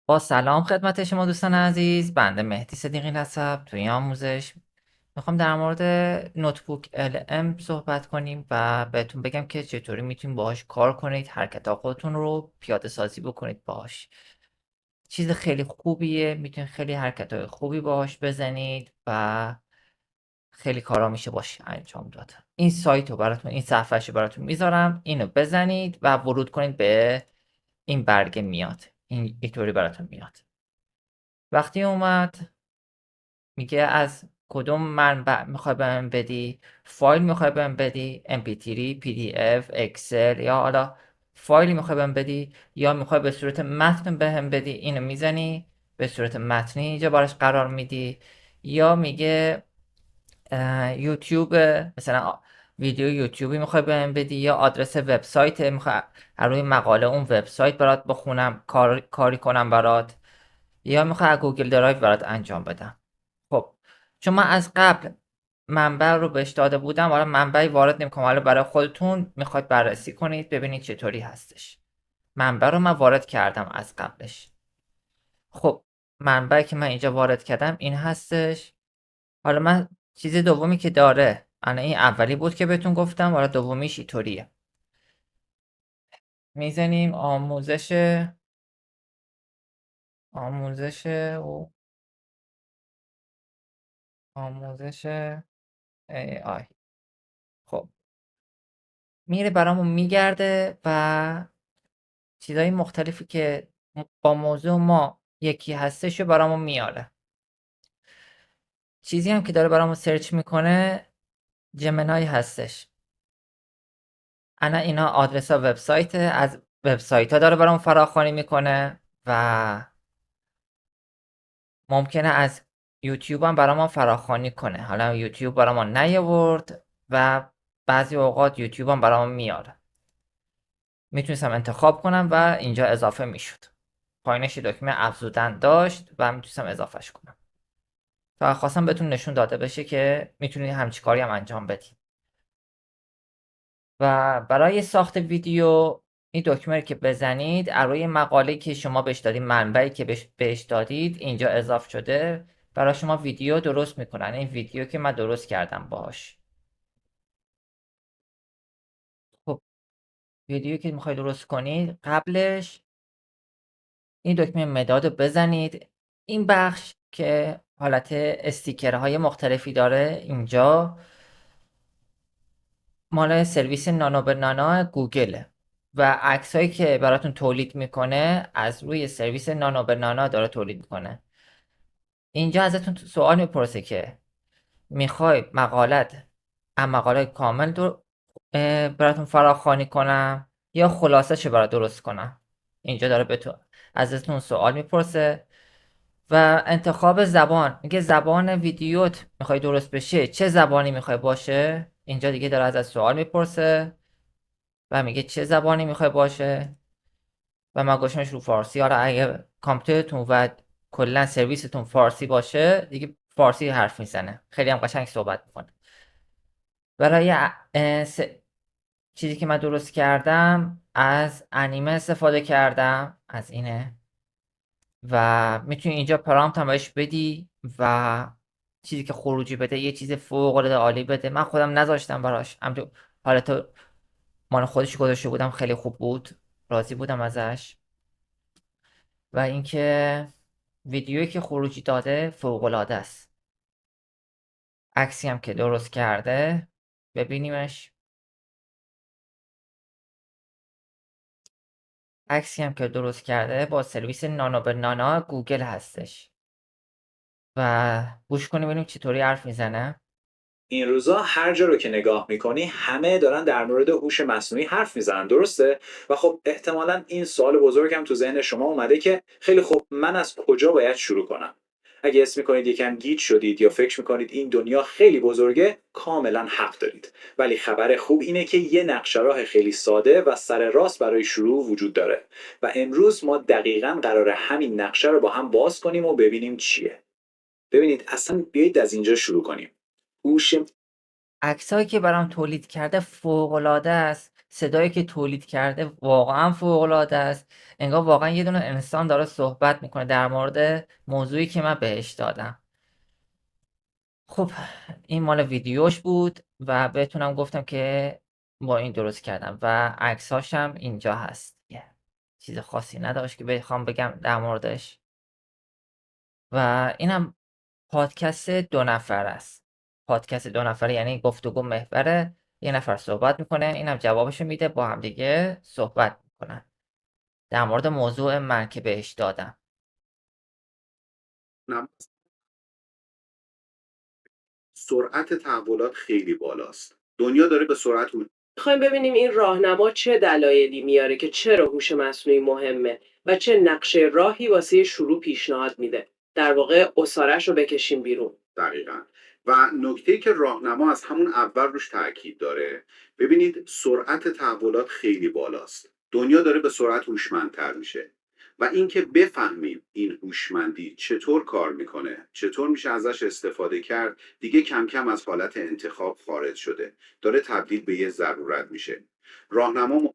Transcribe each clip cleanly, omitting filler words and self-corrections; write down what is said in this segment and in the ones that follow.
با سلام خدمت شما دوستان عزیز، بنده مهدی صدیقی نسب توی این آموزش میخوام در مورد نوتبوک LM صحبت کنیم و بهتون بگم که چطوری میتونید باهاش کار کنید، حرکت خودتون رو پیاده سازی بکنید باهاش. چیز خیلی خوبیه، میتونید خیلی حرکت خوبی باهاش بزنید و خیلی کارا میشه باش انجام داد. این سایت رو براتون، این صفحه‌شو براتون میذارم، اینو بزنید و ورود کنید به این برگه میاد. اینطوری براتون میاد. وقتی اومد میگه از کدوم منبع میخوای بهم بدی، فایل میخوای بهم بدی، MP3 PDF اکسل، یا حالا فایلی میخوای بهم بدی یا میخوای به صورت متن بهم بدی، اینو میزنی به صورت متنی اینجا براش قرار میدی، یا میگه یوتیوب مثلا ویدیو یوتیوبی میخوای بهم بدی، یا آدرس وبسایت میخوای روی مقاله اون وبسایت برات بخونم کاری کنم برات، یا میخوای از گوگل درایو برات انجام بدم. خب چون من از قبل منبع رو بهش داده بودم، حالا منبعی وارد نمیکنم، حالا برای خودتون میخواید بررسی کنید ببینید چطوری هستش. منبع رو من وارد کردم از قبلش. خب منبعی که من اینجا وارد کردم این هستش. حالا من چیز دومی که داره، انا این اولی بود که بهتون گفتم، حالا دومیش اینطوریه. میزنیم آموزش و آموزش AI. خب میره برامون میگرده و چیزای مختلفی که با موضوع ما یکی هستش رو برامون میاره. چیزی هم که داره برامون سرچ میکنه جمنای هستش. انا اینا آدرس ها وبسایت، از وبسایت ها داره برامون فراخوانی میکنه و ممکنه از یوتیوب هم برامون فراخوانی کنه. حالا یوتیوب برامون نیاورد و بعضی اوقات یوتیوب هم برامون میاره. میتونستم انتخاب کنم و اینجا اضافه میشد. پایینش دکمه افزودن داشت و میتونستم اضافهش کنم. فقط خواستم بهتون نشون داده بشه که میتونید همچی کاری هم انجام بدید. و برای ساخت ویدیو این دکمه که بزنید، روی مقاله‌ای که شما بهش دادید، منبعی که بهش دادید اینجا اضافه شده، برای شما ویدیو درست میکنن. این ویدیو که من درست کردم باهاش. خب ویدیو که میخوای درست کنید، قبلش این دکمه مداد رو بزنید. این بخش که حالت استیکرهای مختلفی داره اینجا مال سرویس نانو به نانا گوگله و عکسایی که براتون تولید میکنه از روی سرویس نانو به نانا داره تولید میکنه. اینجا ازتون سوال میپرسه که میخوای مقاله کامل براتون فراخوانی کنم یا خلاصه چه برات درست کنم. اینجا داره ازتون سوال میپرسه و انتخاب زبان، میگه زبان ویدیوت میخوای درست بشه چه زبانی میخوای باشه. اینجا دیگه داره از سوال میپرسه و میگه چه زبانی میخوای باشه و من گوشمش رو فارسی. حالا اگه کامپیوترتون و کلا سرویستون فارسی باشه دیگه فارسی حرف میزنه، خیلی هم قشنگ صحبت میکنه. برای چیزی که من درست کردم از انیمه استفاده کردم، از اینه و میتونی اینجا پرامپت هم بهش بدی و چیزی که خروجی بده یه چیز فوق العاده عالی بده. من خودم نذاشتم براش، همینطور حالت مال خودش گذاشته بودم، خیلی خوب بود، راضی بودم ازش. و اینکه ویدیویی که خروجی داده فوق العاده است. عکسی هم که درست کرده ببینیمش. عکسی هم که درست کرده با سرویس نانو به نانا گوگل هستش و گوش کنیم ببینیم چطوری حرف میزنه. این روزا هر جا رو که نگاه میکنی همه دارن در مورد هوش مصنوعی حرف میزنن، درسته؟ و خب احتمالا این سوال بزرگم تو ذهن شما اومده که خیلی خب من از کجا باید شروع کنم؟ اگه اسم میکنید یکم گیج شدید یا فکر میکنید این دنیا خیلی بزرگه، کاملا حق دارید. ولی خبر خوب اینه که یه نقشه راه خیلی ساده و سر راست برای شروع وجود داره و امروز ما دقیقا قراره همین نقشه رو با هم باز کنیم و ببینیم چیه. ببینید اصلا بیایید از اینجا شروع کنیم. هوش عکسایی که برام تولید کرده فوق العاده است. صدایی که تولید کرده واقعا فوق‌العاده است. انگار واقعا یه دونه انسان داره صحبت میکنه در مورد موضوعی که من بهش دادم. خب این مال ویدیوش بود و بهتونم گفتم که با این درست کردم و عکساشم اینجا هست. یه چیز خاصی نداشت که بخوام بگم در موردش. و اینم پادکست 2 نفر است. پادکست 2 نفره یعنی گفتگو محوره، یه نفر صحبت میکنه، اینم جوابشو میده، با هم دیگه صحبت میکنن در مورد موضوع من که بهش دادم. نم- سرعت تحولات خیلی بالاست. دنیا داره به سرعت میخوایم ببینیم این راهنما چه دلایلی میاره که چرا هوش مصنوعی مهمه و چه نقشه راهی واسه شروع پیشنهاد میده. در واقع اسارش رو بکشیم بیرون. دقیقا. و نکته که راهنما از همون اول روش تاکید داره، ببینید سرعت تحولات خیلی بالاست. دنیا داره به سرعت هوشمندتر میشه و اینکه بفهمیم این هوشمندی چطور کار میکنه، چطور میشه ازش استفاده کرد، دیگه کم کم از حالت انتخاب خارج شده، داره تبدیل به یه ضرورت میشه. راهنما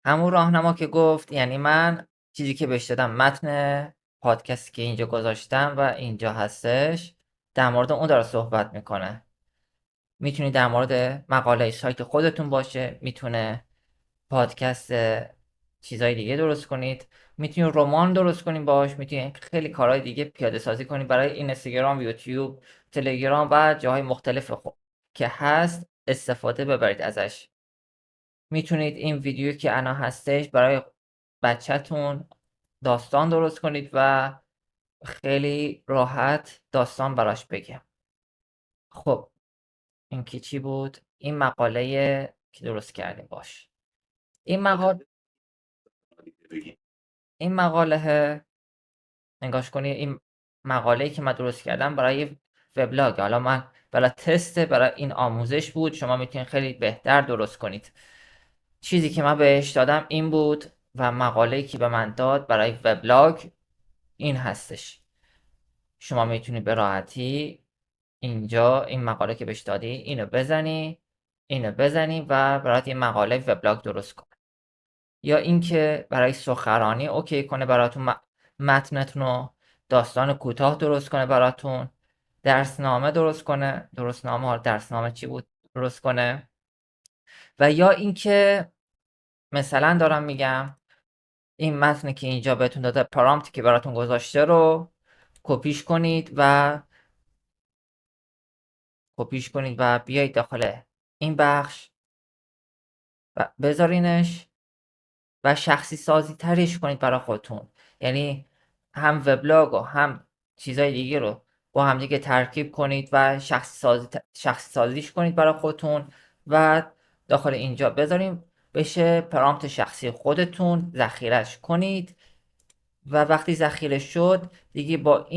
همون راهنما که گفت یعنی من چیزی که بهش دادم، متن پادکستی که اینجا گذاشتم و اینجا هستش، در مورد اون داره صحبت میکنه. میتونی در مورد مقاله سایت خودتون باشه، میتونه پادکست چیزای دیگه درست کنید، میتونید رمان درست کنید باش، میتونید خیلی کارهای دیگه پیاده سازی کنید برای اینستاگرام، یوتیوب، تلگرام و جاهای مختلف که هست استفاده ببرید ازش. میتونید این ویدیو که الان هستش برای بچه‌تون داستان درست کنید و خیلی راحت داستان براش بگه. خب این که چی بود؟ این مقاله که درست کردیم باش. این مقاله نگاش کنید، این مقاله‌ای که من درست کردم برای وبلاگ، حالا من برای تست برای این آموزش بود، شما میتونید خیلی بهتر درست کنید. چیزی که من بهش دادم این بود و مقاله‌ای که به من داد برای وبلاگ این هستش. شما میتونید به راحتی اینجا این مقاله که بهش دادی اینو بزنی و برات این مقاله وبلاگ درست کن. یا اینکه برای سخنرانی اوکی کنه براتون، متنتون رو داستان کوتاه درست کنه براتون، درسنامه درست کنه، درسنامه چی بود درست کنه. و یا اینکه مثلا دارم میگم این متنی که اینجا بهتون داده، پرامپتی که براتون گذاشته رو کپیش کنید و بیایید داخل این بخش و بذارینش و شخصی سازی ترش کنید برای خودتون. یعنی هم وبلاگ و هم چیزای دیگه رو با هم دیگه ترکیب کنید و شخصی سازیش کنید برای خودتون و داخل اینجا بذاریم بشه پرامپت شخصی خودتون، ذخیرش کنید و وقتی ذخیره شد دیگه با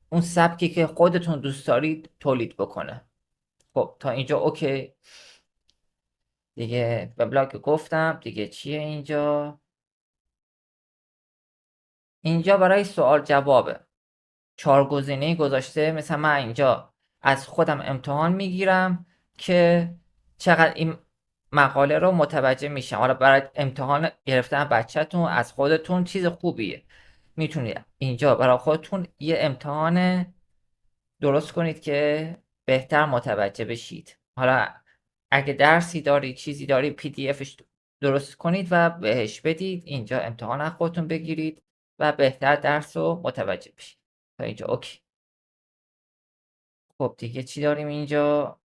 اون سبکی که خودتون دوست دارید تولید بکنه. خب تا اینجا اوکی دیگه. وبلاگ گفتم دیگه. چیه اینجا برای سوال جوابه. 4 گزینه‌ای گذاشته. مثلا من اینجا از خودم امتحان میگیرم که چقدر این مقاله رو متوجه میشم. حالا برای امتحان گرفتن بچه‌تون از خودتون چیز خوبیه. میتونید اینجا برای خودتون یه امتحان درست کنید که بهتر متوجه بشید. حالا اگه درسی داری چیزی داری PDFش درست کنید و بهش بدید، اینجا امتحان از خودتون بگیرید و بهتر درس رو متوجه بشید. تا اینجا اوکی. خب دیگه چی داریم اینجا؟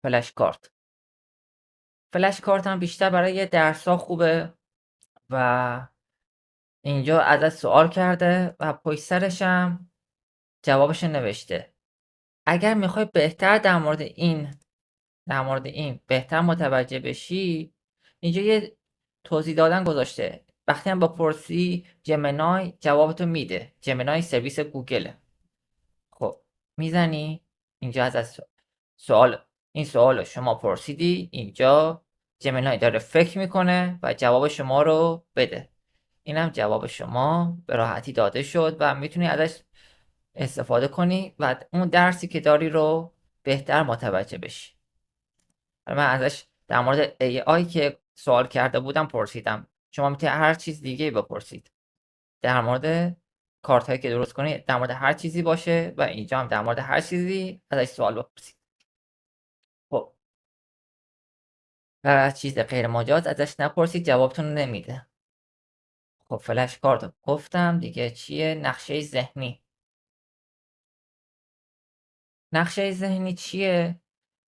فلش کارت. فلش کارت هم بیشتر برای درس ها خوبه و اینجا ازت سوال کرده و پشت سرش هم جوابش نوشته. اگر میخوای بهتر در مورد این بهتر متوجه بشی، اینجا یه توضیح دادن گذاشته. وقتی هم با پرسی جمنای جوابتو میده. جمنای سرویس گوگله. خب میزنی اینجا از این سوال شما پرسیدی، اینجا جمنای داره فکر میکنه و جواب شما رو بده. اینم جواب شما به راحتی داده شد و میتونی ازش استفاده کنی و اون درسی که داری رو بهتر متوجه بشی. من ازش در مورد AI که سوال کرده بودم پرسیدم. شما میتونید هر چیز دیگه بپرسید در مورد کارت هایی که درست کنید، در مورد هر چیزی باشه و اینجا هم در مورد هر چیزی ازش سوال بپرسید. خب هر چیز غیر مجاز ازش نپرسید، جوابتون رو نمیده. خب فلش کارت گفتم دیگه. چیه؟ نقشه ذهنی. نقشه ذهنی چیه؟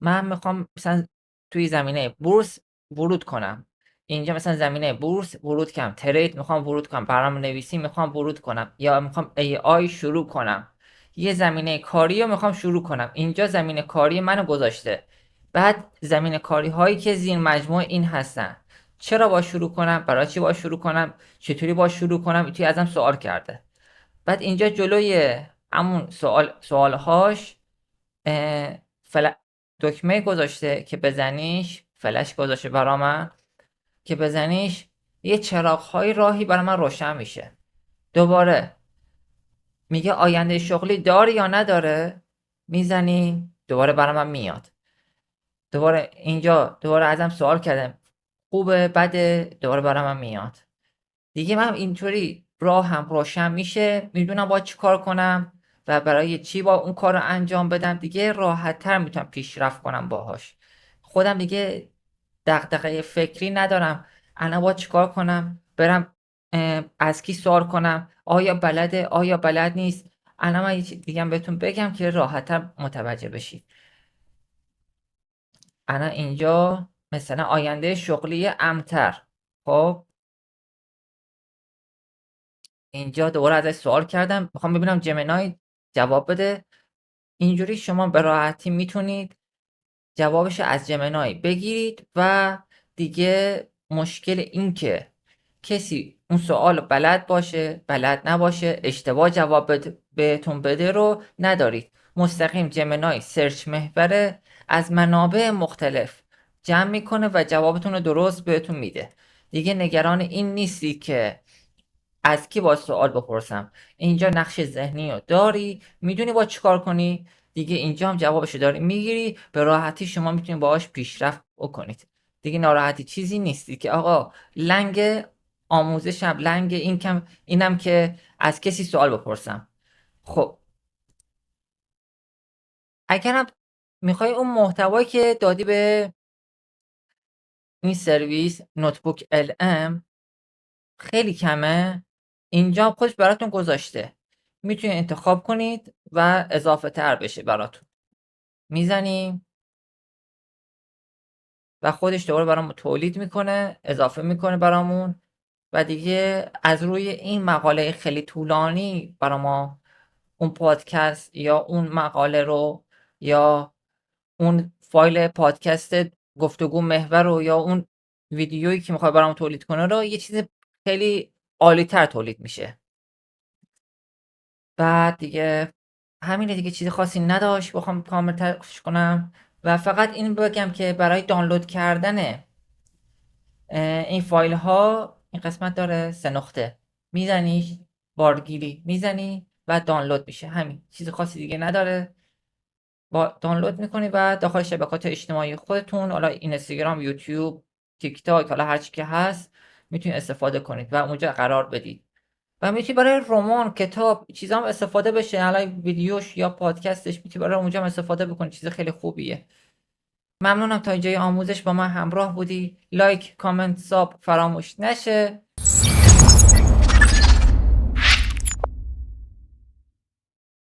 من میخوام مثلا توی زمینه بورس ورود کنم. اینجا مثلا زمینه بورس ورود کنم، ترید میخوام ورود کنم، برنامه‌نویسی میخوام ورود کنم، یا میخوام AI شروع کنم. یه زمینه کاری رو میخوام شروع کنم. اینجا زمینه کاری منو گذاشته. بعد زمینه کاری هایی که زیر مجموعه این هستن. چرا با شروع کنم؟ برای چی با شروع کنم؟ چطوری با شروع کنم؟ توی ازم سوال کرده. بعد اینجا جلوی همون سوالهاش دکمه گذاشته که بزنیش، فلش گذاشته برا من که بزنیش یه چراغ‌های راهی برای من روشن میشه. دوباره میگه آینده شغلی داری یا نداره، میزنی دوباره برای من میاد. دوباره اینجا دوباره ازم سوال کردم خوبه بده، دوباره برای من میاد. دیگه من اینطوری راهم روشن میشه، میدونم باید چی کار کنم و برای چی با اون کار رو انجام بدم. دیگه راحت تر میتونم پیشرفت کنم باهاش. خودم دیگه دغدغه فکری ندارم الان باید چی کار کنم، برم از کی سوال کنم، آیا بلده آیا بلد نیست. الان من یه چیز دیگه بهتون بگم که راحت تر متوجه بشید. الان اینجا مثلا آینده شغلی امتر. خب اینجا دوباره ازش سوال کردم، میخوام ببینم جمنای جواب بده. اینجوری شما به راحتی میتونید جوابش از جمنای بگیرید و دیگه مشکل این که کسی اون سوال بلد باشه بلد نباشه اشتباه جواب بهتون بده رو ندارید. مستقیم جمنای سرچ محوره، از منابع مختلف جمع میکنه و جوابتون رو درست بهتون میده. دیگه نگران این نیستی که از کی باید سوال بپرسم. اینجا نقش ذهنی رو داری، میدونی باید چیکار کنی. دیگه اینجا هم جوابشو داری میگیری، به راحتی شما میتونید باهاش پیشرفت بکنید. دیگه ناراحتی چیزی نیستی که آقا لنگ آموزشم، لنگ اینم که از کسی سوال بپرسم. خب اگرم میخوای اون محتوایی که دادی به این سرویس نوتبوک LM خیلی کمه، اینجا خودش براتون گذاشته، میتونید انتخاب کنید و اضافه تر بشه براتون. میزنیم و خودش دوباره برامون تولید میکنه، اضافه میکنه برامون و دیگه از روی این مقاله خیلی طولانی برا ما اون پادکست یا اون مقاله رو یا اون فایل پادکست گفتگو محور رو یا اون ویدیویی که میخواد برامون تولید کنه رو یه چیز خیلی عالی تر تولید میشه. بعد دیگه همینه دیگه، چیز خاصی نداشت بخوام کامل ترش کنم. و فقط این بگم که برای دانلود کردن این فایل ها این قسمت داره 3 نقطه، میزنی بارگیری میزنی و دانلود میشه. همین، چیز خاصی دیگه نداره. با دانلود میکنی و داخل شبکات اجتماعی خودتون، حالا اینستاگرام، یوتیوب، تیک تاک، حالا هر چی که هست میتونید استفاده کنید و اونجا قرار بدید. و میتونی برای رمان، کتاب، چیزا هم استفاده بشه. حالا ویدیوش یا پادکستش میتونی برای اونجا هم استفاده بکنی، چیز خیلی خوبیه. ممنونم تا اینجای آموزش با من همراه بودی. لایک، کامنت، ساب فراموش نشه.